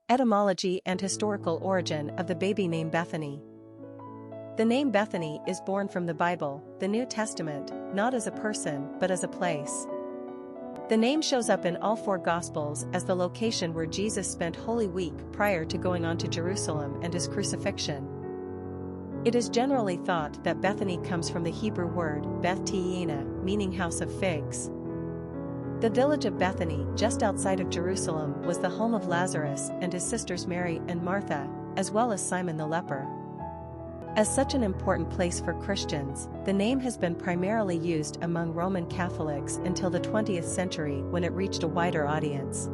Etymology and historical origin of the baby name Bethany. The name Bethany is born from the Bible, the New Testament, not as a person but as a place. The name shows up in all four Gospels as the location where Jesus spent Holy Week prior to going on to Jerusalem and his crucifixion. It is generally thought that Bethany comes from the Hebrew word Beth-Tiena, meaning house of figs. The village of Bethany, just outside of Jerusalem, was the home of Lazarus and his sisters Mary and Martha, as well as Simon the leper. As such an important place for Christians, the name has been primarily used among Roman Catholics until the 20th century when it reached a wider audience.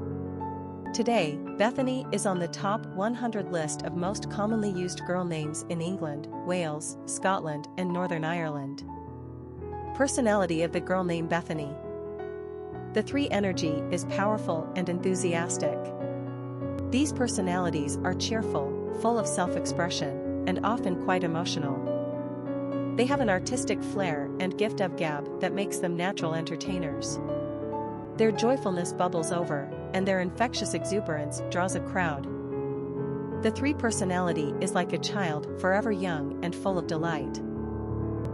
Today, Bethany is on the top 100 list of most commonly used girl names in England, Wales, Scotland, and Northern Ireland. Personality of the girl name Bethany. The 3 energy is powerful and enthusiastic. These personalities are cheerful, full of self-expression, and often quite emotional. They have an artistic flair and gift of gab that makes them natural entertainers. Their joyfulness bubbles over, and their infectious exuberance draws a crowd. The 3 personality is like a child, forever young and full of delight.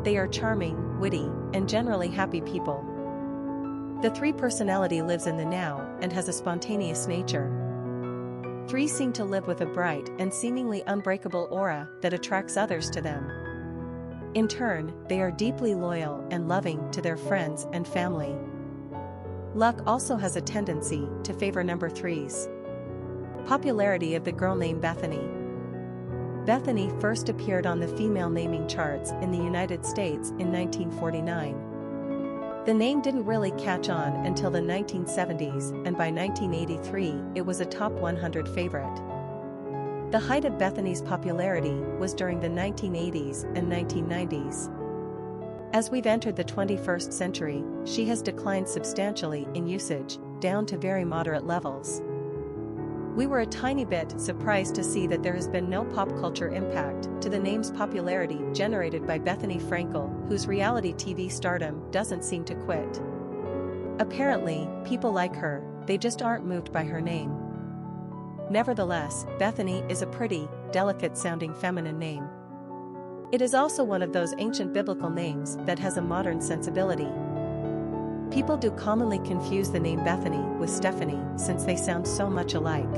They are charming, witty, and generally happy people. The 3 personality lives in the now and has a spontaneous nature. 3 seem to live with a bright and seemingly unbreakable aura that attracts others to them. In turn, they are deeply loyal and loving to their friends and family. Luck also has a tendency to favor number 3s. Popularity of the girl name Bethany. Bethany first appeared on the female naming charts in the United States in 1949. The name didn't really catch on until the 1970s, and by 1983 it was a top 100 favorite. The height of Bethany's popularity was during the 1980s and 1990s. As we've entered the 21st century, she has declined substantially in usage, down to very moderate levels. We were a tiny bit surprised to see that there has been no pop culture impact to the name's popularity generated by Bethany Frankel, whose reality TV stardom doesn't seem to quit. Apparently, people like her, they just aren't moved by her name. Nevertheless, Bethany is a pretty, delicate-sounding feminine name. It is also one of those ancient biblical names that has a modern sensibility. People do commonly confuse the name Bethany with Stephanie since they sound so much alike.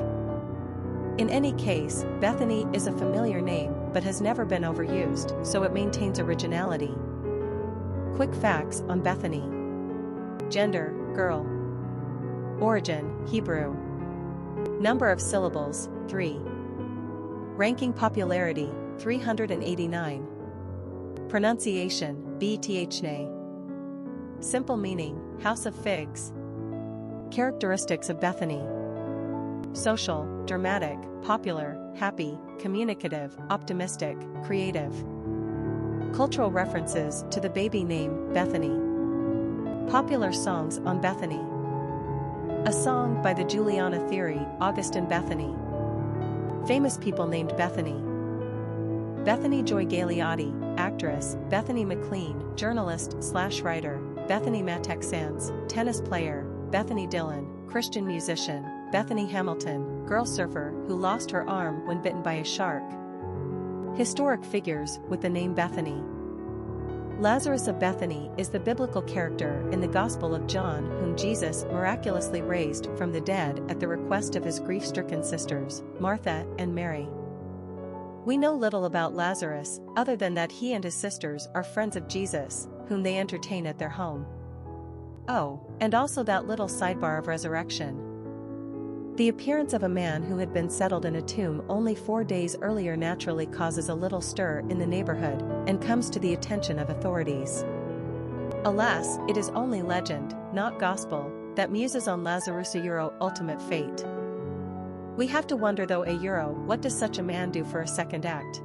In any case, Bethany is a familiar name but has never been overused, so it maintains originality. Quick facts on Bethany. Gender, girl. Origin, Hebrew. Number of syllables, 3. Ranking popularity, 389. Pronunciation, Bethany. Simple meaning, house of figs. Characteristics of Bethany. Social, dramatic, popular, happy, communicative, optimistic, creative. Cultural references to the baby name Bethany. Popular songs on Bethany. A song by the Juliana Theory, Augustine Bethany. Famous people named Bethany. Bethany Joy Gagliotti, actress. Bethany McLean, journalist/writer. Bethany Mattek-Sands, tennis player. Bethany Dillon, Christian musician. Bethany Hamilton, girl surfer who lost her arm when bitten by a shark. Historic figures with the name Bethany. Lazarus of Bethany is the biblical character in the Gospel of John whom Jesus miraculously raised from the dead at the request of his grief-stricken sisters, Martha and Mary. We know little about Lazarus other than that he and his sisters are friends of Jesus, whom they entertain at their home. Oh, and also that little sidebar of resurrection. The appearance of a man who had been settled in a tomb only 4 days earlier naturally causes a little stir in the neighborhood and comes to the attention of authorities. Alas, it is only legend, not gospel, that muses on Lazarus' ultimate fate. We have to wonder though what does such a man do for a second act?